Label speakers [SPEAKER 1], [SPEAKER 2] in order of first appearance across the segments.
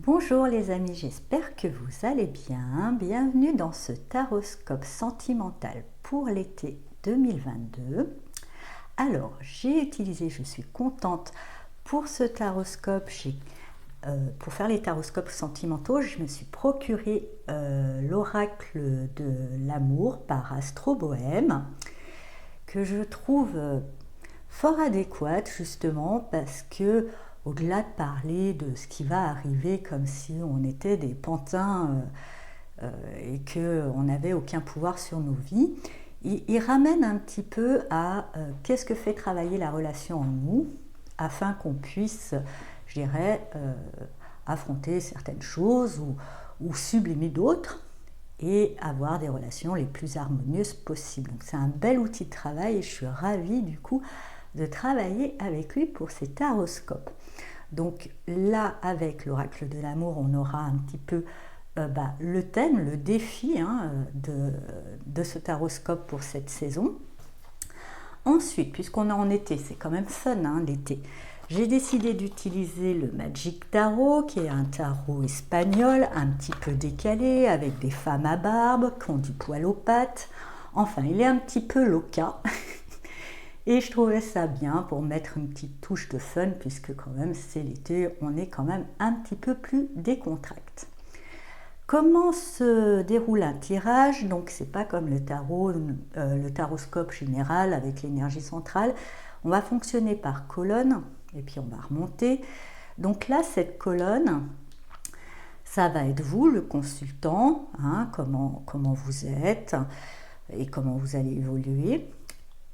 [SPEAKER 1] Bonjour les amis, j'espère que vous allez bien. Bienvenue dans ce taroscope sentimental pour l'été 2022. Alors, je suis contente pour ce taroscope. Pour faire les taroscopes sentimentaux, je me suis procuré l'oracle de l'amour par Astro Bohème, que je trouve fort adéquate justement parce que au-delà de parler de ce qui va arriver comme si on était des pantins et qu'on n'avait aucun pouvoir sur nos vies, il ramène un petit peu à qu'est-ce que fait travailler la relation en nous afin qu'on puisse, je dirais, affronter certaines choses ou sublimer d'autres et avoir des relations les plus harmonieuses possibles. Donc c'est un bel outil de travail et je suis ravie du coup de travailler avec lui pour ces taroscopes. Donc là, avec l'oracle de l'amour, on aura un petit peu le thème, le défi de ce taroscope pour cette saison. Ensuite, puisqu'on est en été, c'est quand même fun l'été, j'ai décidé d'utiliser le Magic Tarot, qui est un tarot espagnol, un petit peu décalé, avec des femmes à barbe, qui ont du poil aux pattes. Enfin, il est un petit peu loca. Et je trouvais ça bien pour mettre une petite touche de fun, puisque quand même c'est l'été, on est quand même un petit peu plus décontracté. Comment se déroule un tirage? Donc c'est pas comme le tarot, le taroscope général avec l'énergie centrale. On va fonctionner par colonne et puis on va remonter. Donc là, cette colonne, ça va être vous, le consultant, comment vous êtes et comment vous allez évoluer.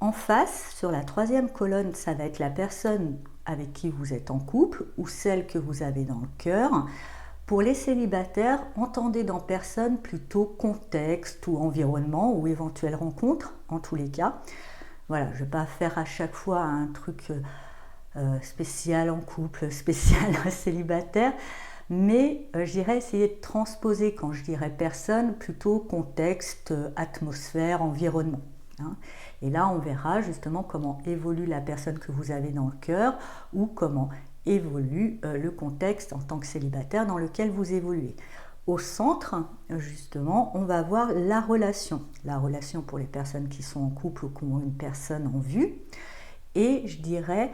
[SPEAKER 1] En face, sur la troisième colonne, ça va être la personne avec qui vous êtes en couple ou celle que vous avez dans le cœur. Pour les célibataires, entendez dans personne plutôt contexte ou environnement ou éventuelle rencontre, en tous les cas. Voilà, je ne vais pas faire à chaque fois un truc spécial en couple, spécial célibataire, mais je dirais essayer de transposer, quand je dirais personne, plutôt contexte, atmosphère, environnement. Et là, on verra justement comment évolue la personne que vous avez dans le cœur ou comment évolue le contexte en tant que célibataire dans lequel vous évoluez. Au centre, justement, on va voir la relation. La relation pour les personnes qui sont en couple ou qui ont une personne en vue. Et je dirais,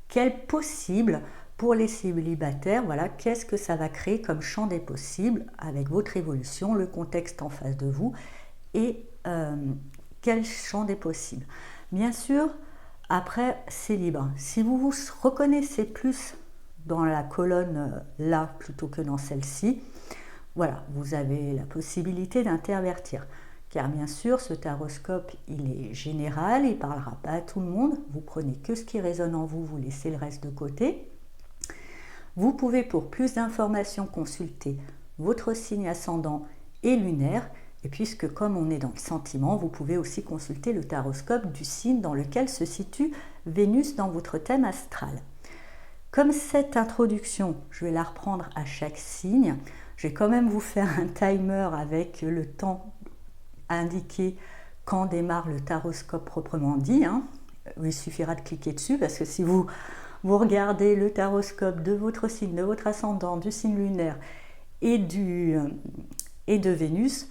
[SPEAKER 1] quel possible pour les célibataires, voilà, qu'est-ce que ça va créer comme champ des possibles avec votre évolution, le contexte en face de vous et quel champ des possibles. Bien sûr, après, c'est libre. Si vous vous reconnaissez plus dans la colonne là plutôt que dans celle-ci, voilà, vous avez la possibilité d'intervertir. Car bien sûr, ce taroscope, il est général, il ne parlera pas à tout le monde. Vous prenez que ce qui résonne en vous, vous laissez le reste de côté. Vous pouvez, pour plus d'informations, consulter votre signe ascendant et lunaire. Et puisque comme on est dans le sentiment, vous pouvez aussi consulter le taroscope du signe dans lequel se situe Vénus dans votre thème astral. Comme cette introduction, je vais la reprendre à chaque signe, je vais quand même vous faire un timer avec le temps indiqué quand démarre le taroscope proprement dit. Il suffira de cliquer dessus parce que si vous regardez le taroscope de votre signe, de votre ascendant, du signe lunaire et de Vénus,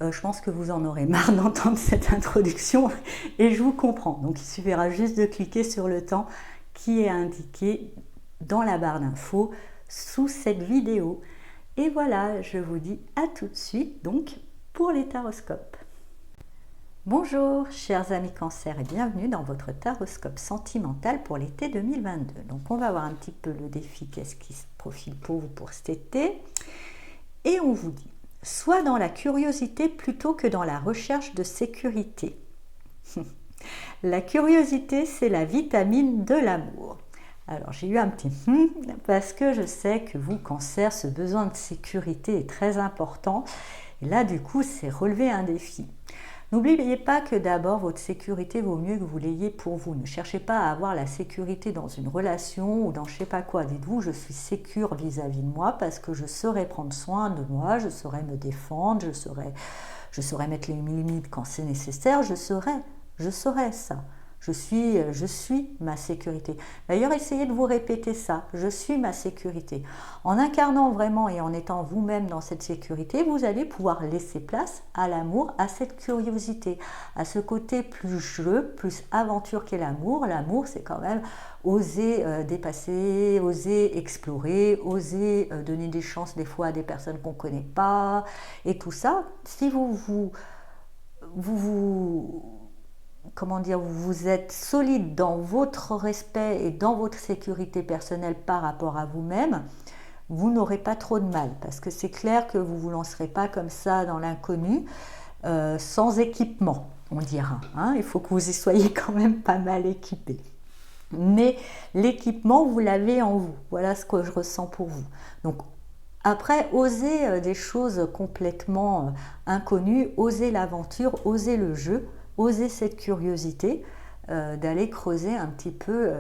[SPEAKER 1] je pense que vous en aurez marre d'entendre cette introduction et je vous comprends. Donc il suffira juste de cliquer sur le temps qui est indiqué dans la barre d'infos sous cette vidéo. Et voilà, je vous dis à tout de suite donc pour les taroscopes. Bonjour chers amis Cancer et bienvenue dans votre taroscope sentimental pour l'été 2022. Donc on va voir un petit peu le défi, qu'est-ce qui se profile pour vous pour cet été. Et on vous dit, soit dans la curiosité plutôt que dans la recherche de sécurité. La curiosité, c'est la vitamine de l'amour. Alors j'ai eu un petit parce que je sais que vous, Cancer, ce besoin de sécurité est très important. Et là, du coup, c'est relever un défi. N'oubliez pas que d'abord, votre sécurité vaut mieux que vous l'ayez pour vous. Ne cherchez pas à avoir la sécurité dans une relation ou dans je sais pas quoi. Dites-vous, je suis sécure vis-à-vis de moi parce que je saurai prendre soin de moi, je saurai me défendre, je saurai mettre les limites quand c'est nécessaire, je saurai ça. Je suis ma sécurité. D'ailleurs, essayez de vous répéter ça. Je suis ma sécurité. En incarnant vraiment et en étant vous-même dans cette sécurité, vous allez pouvoir laisser place à l'amour, à cette curiosité, à ce côté plus jeu, plus aventure qu'est l'amour. L'amour, c'est quand même oser dépasser, oser explorer, oser donner des chances des fois à des personnes qu'on ne connaît pas. Et tout ça, si comment dire, vous êtes solide dans votre respect et dans votre sécurité personnelle par rapport à vous-même, vous n'aurez pas trop de mal, parce que c'est clair que vous ne vous lancerez pas comme ça dans l'inconnu, sans équipement, on dira. Hein. Il faut que vous y soyez quand même pas mal équipé. Mais l'équipement, vous l'avez en vous. Voilà ce que je ressens pour vous. Donc, après, osez des choses complètement inconnues, osez l'aventure, osez le jeu, osez cette curiosité d'aller creuser un petit peu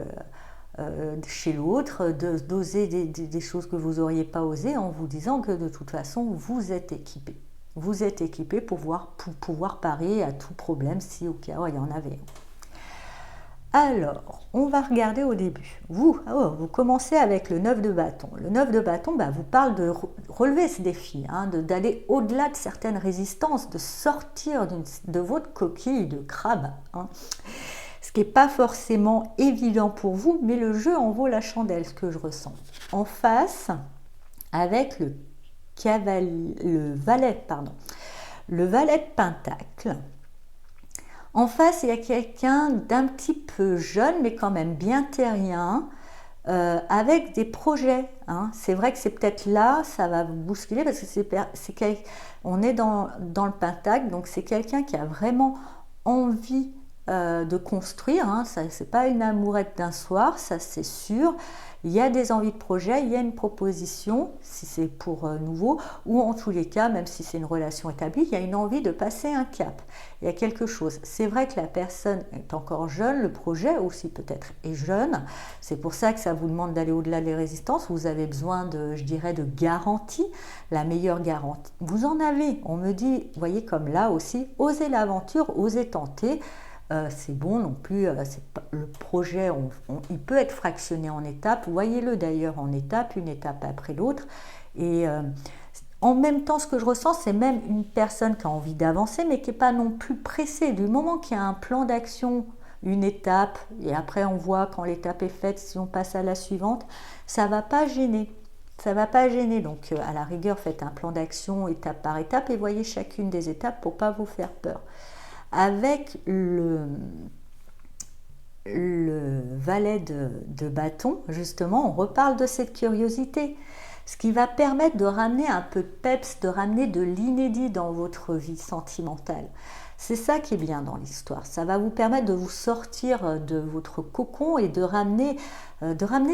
[SPEAKER 1] chez l'autre, d'oser des choses que vous n'auriez pas osé en vous disant que de toute façon, vous êtes équipé. Vous êtes équipé pour pouvoir parer à tout problème si au cas où il y en avait. Alors, on va regarder au début. Vous commencez avec le 9 de bâton. Le 9 de bâton vous parle de relever ce défi, hein, d'aller au-delà de certaines résistances, de sortir de votre coquille de crabe. Hein. Ce qui n'est pas forcément évident pour vous, mais le jeu en vaut la chandelle, ce que je ressens. En face, avec le valet de pentacle. En face, il y a quelqu'un d'un petit peu jeune, mais quand même bien terrien, avec des projets. Hein. C'est vrai que c'est peut-être là, ça va vous bousculer, parce que on est dans le pentacle, donc c'est quelqu'un qui a vraiment envie de construire. Hein. Ce n'est pas une amourette d'un soir, ça c'est sûr. Il y a des envies de projet, il y a une proposition, si c'est pour nouveau, ou en tous les cas, même si c'est une relation établie, il y a une envie de passer un cap. Il y a quelque chose. C'est vrai que la personne est encore jeune, le projet aussi peut-être est jeune. C'est pour ça que ça vous demande d'aller au-delà des résistances. Vous avez besoin de, je dirais, de garantie, la meilleure garantie. Vous en avez. On me dit, vous voyez, comme là aussi, osez l'aventure, osez tenter. C'est bon non plus, le projet, il peut être fractionné en étapes, voyez-le d'ailleurs en étapes, une étape après l'autre, et en même temps ce que je ressens, c'est même une personne qui a envie d'avancer, mais qui n'est pas non plus pressée, du moment qu'il y a un plan d'action, une étape, et après on voit quand l'étape est faite, si on passe à la suivante, ça ne va pas gêner. Ça ne va pas gêner, donc à la rigueur, faites un plan d'action étape par étape, et voyez chacune des étapes pour ne pas vous faire peur. Avec le valet de bâton, justement, on reparle de cette curiosité, ce qui va permettre de ramener un peu de peps, de ramener de l'inédit dans votre vie sentimentale. C'est ça qui est bien dans l'histoire. Ça va vous permettre de vous sortir de votre cocon et de ramener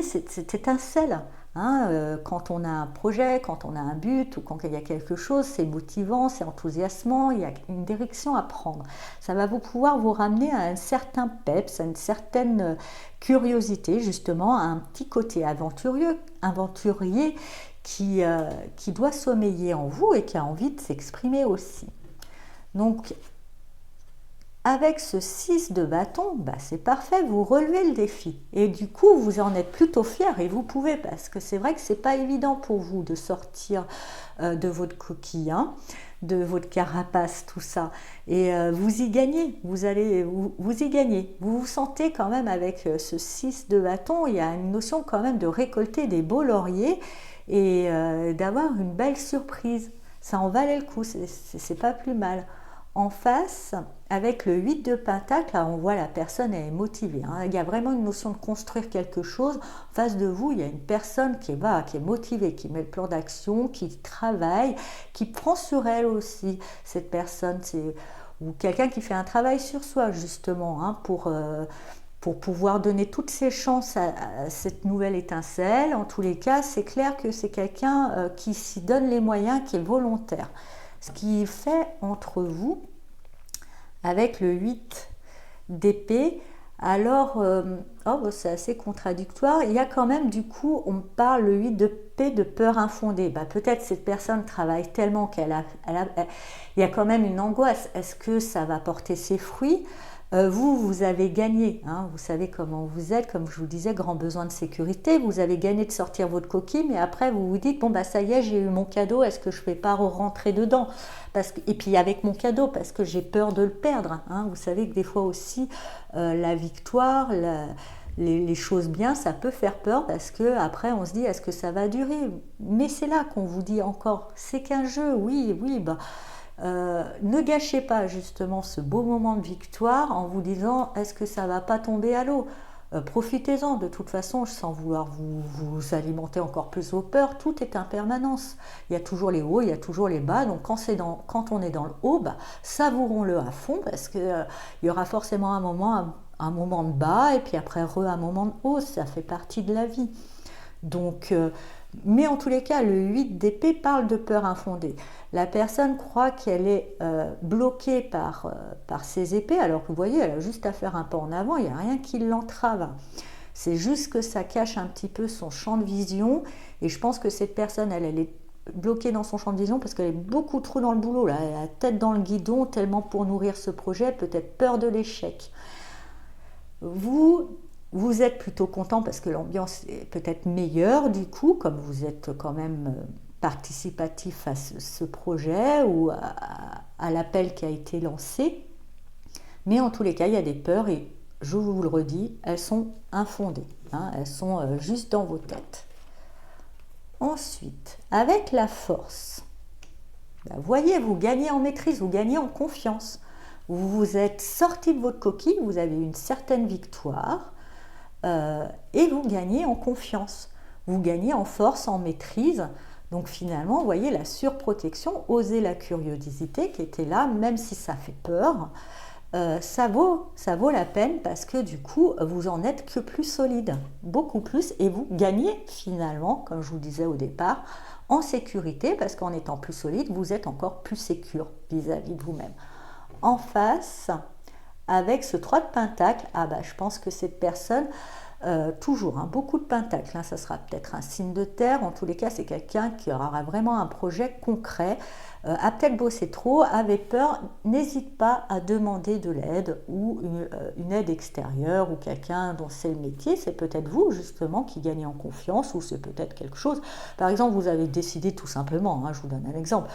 [SPEAKER 1] cette étincelle. Hein, quand on a un projet, quand on a un but ou quand il y a quelque chose, c'est motivant, c'est enthousiasmant, il y a une direction à prendre. Ça va pouvoir vous ramener à un certain peps, à une certaine curiosité, justement, à un petit côté aventurier qui doit sommeiller en vous et qui a envie de s'exprimer aussi. Donc, avec ce 6 de bâton, c'est parfait, vous relevez le défi. Et du coup, vous en êtes plutôt fiers et vous pouvez, parce que c'est vrai que ce n'est pas évident pour vous de sortir de votre coquille, hein, de votre carapace, tout ça. Et vous y gagnez, vous y gagnez. Vous vous sentez quand même avec ce 6 de bâton, il y a une notion quand même de récolter des beaux lauriers et d'avoir une belle surprise. Ça en valait le coup, c'est pas plus mal. En face, avec le 8 de pentacle, là on voit la personne elle est motivée. Hein. Il y a vraiment une notion de construire quelque chose. En face de vous, il y a une personne qui est motivée, qui met le plan d'action, qui travaille, qui prend sur elle aussi. Cette personne, ou quelqu'un qui fait un travail sur soi justement, hein, pour pouvoir donner toutes ses chances à cette nouvelle étincelle. En tous les cas, c'est clair que c'est quelqu'un qui s'y donne les moyens, qui est volontaire. Ce qui fait entre vous, avec le 8 d'épée, alors, c'est assez contradictoire. Il y a quand même, du coup, on parle le 8 d'épée de peur infondée. Peut-être cette personne travaille tellement il y a quand même une angoisse. Est-ce que ça va porter ses fruits ? Vous avez gagné, hein, vous savez comment vous êtes, comme je vous disais, grand besoin de sécurité, vous avez gagné de sortir votre coquille, mais après vous vous dites, bon bah ça y est, j'ai eu mon cadeau, est-ce que je ne vais pas rentrer dedans et puis avec mon cadeau, parce que j'ai peur de le perdre, hein, vous savez que des fois aussi, la victoire, les choses bien, ça peut faire peur, parce que après on se dit, est-ce que ça va durer? Mais c'est là qu'on vous dit encore, c'est qu'un jeu, oui, oui, bah... ne gâchez pas justement ce beau moment de victoire en vous disant est-ce que ça va pas tomber à l'eau. Profitez-en, de toute façon, sans vouloir vous alimenter encore plus vos peurs, tout est impermanence. Il y a toujours les hauts, il y a toujours les bas, donc quand on est dans le haut, bah, savourons-le à fond, parce qu'il y aura forcément un moment de bas, et puis après un moment de haut, ça fait partie de la vie. Donc, mais en tous les cas, le 8 d'épée parle de peur infondée. La personne croit qu'elle est bloquée par ses épées, alors que vous voyez, elle a juste à faire un pas en avant, il n'y a rien qui l'entrave. C'est juste que ça cache un petit peu son champ de vision, et je pense que cette personne, elle est bloquée dans son champ de vision parce qu'elle est beaucoup trop dans le boulot, là. Elle a la tête dans le guidon, tellement pour nourrir ce projet, peut-être peur de l'échec. Vous êtes plutôt content parce que l'ambiance est peut-être meilleure du coup, comme vous êtes quand même participatif à ce projet ou à l'appel qui a été lancé. Mais en tous les cas, il y a des peurs et je vous le redis, elles sont infondées, hein, elles sont juste dans vos têtes. Ensuite, avec la force, vous voyez, vous gagnez en maîtrise, vous gagnez en confiance. Vous vous êtes sorti de votre coquille, vous avez une certaine victoire. Et vous gagnez en confiance, vous gagnez en force, en maîtrise. Donc finalement, vous voyez la surprotection, oser la curiosité qui était là, même si ça fait peur, ça vaut la peine parce que du coup, vous en êtes que plus solide, beaucoup plus, et vous gagnez finalement, comme je vous disais au départ, en sécurité parce qu'en étant plus solide, vous êtes encore plus sécure vis-à-vis de vous-même. En face, avec ce 3 de pentacle, je pense que cette personne, toujours, hein, beaucoup de pentacles, hein, ça sera peut-être un signe de terre, en tous les cas c'est quelqu'un qui aura vraiment un projet concret, a peut-être bossé trop, avait peur, n'hésite pas à demander de l'aide ou une aide extérieure ou quelqu'un dont c'est le métier, c'est peut-être vous justement qui gagnez en confiance ou c'est peut-être quelque chose, par exemple vous avez décidé tout simplement, hein, je vous donne un exemple,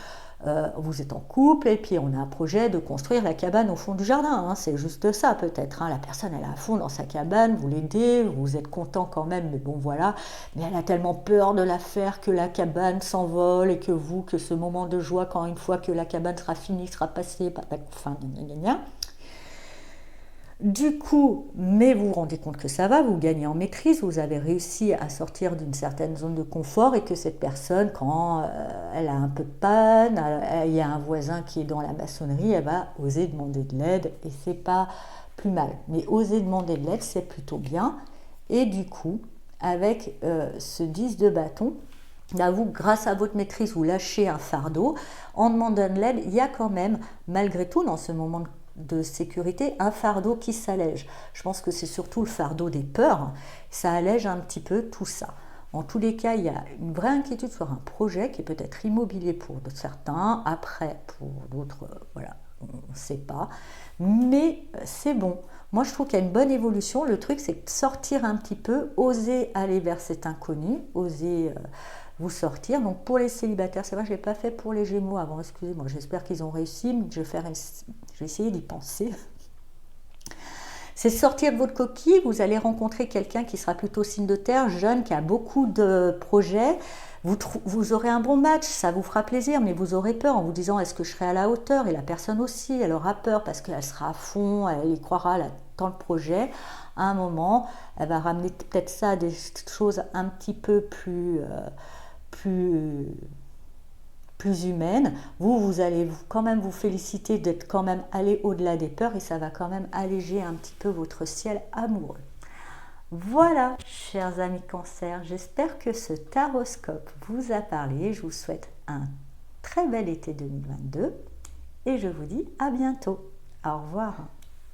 [SPEAKER 1] vous êtes en couple et puis on a un projet de construire la cabane au fond du jardin, hein, c'est juste ça peut-être, hein, la personne elle est à fond dans sa cabane, vous l'aidez, vous êtes content quand même, mais bon voilà, mais elle a tellement peur de la faire que la cabane s'envole et que ce moment de joie quand une fois que la cabane sera finie, sera passée, enfin, gna gna gna. Du coup, mais vous vous rendez compte que ça va, vous gagnez en maîtrise, vous avez réussi à sortir d'une certaine zone de confort et que cette personne, quand elle a un peu de panne, il y a un voisin qui est dans la maçonnerie, elle va oser demander de l'aide et c'est pas plus mal. Mais oser demander de l'aide, c'est plutôt bien. Et du coup, avec ce 10 de bâton, là, vous, grâce à votre maîtrise, vous lâchez un fardeau. En demandant de l'aide, il y a quand même, malgré tout, dans ce moment de sécurité, un fardeau qui s'allège. Je pense que c'est surtout le fardeau des peurs. Ça allège un petit peu tout ça. En tous les cas, il y a une vraie inquiétude sur un projet qui est peut-être immobilier pour certains, après pour d'autres, voilà, on ne sait pas. Mais c'est bon. Moi, je trouve qu'il y a une bonne évolution. Le truc, c'est de sortir un petit peu, oser aller vers cet inconnu, oser vous sortir. Donc pour les célibataires, c'est vrai que je ne l'ai pas fait pour les Gémeaux avant, excusez-moi, j'espère qu'ils ont réussi, mais je vais essayer d'y penser. C'est sortir de votre coquille, vous allez rencontrer quelqu'un qui sera plutôt signe de terre, jeune, qui a beaucoup de projets. Vous aurez un bon match, ça vous fera plaisir, mais vous aurez peur en vous disant est-ce que je serai à la hauteur? Et la personne aussi, elle aura peur parce qu'elle sera à fond, elle y croira dans le projet. À un moment, elle va ramener peut-être ça à des choses un petit peu plus humaines. Vous allez quand même vous féliciter d'être quand même allé au-delà des peurs et ça va quand même alléger un petit peu votre ciel amoureux. Voilà, chers amis Cancer, j'espère que ce taroscope vous a parlé. Je vous souhaite un très bel été 2022 et je vous dis à bientôt. Au revoir.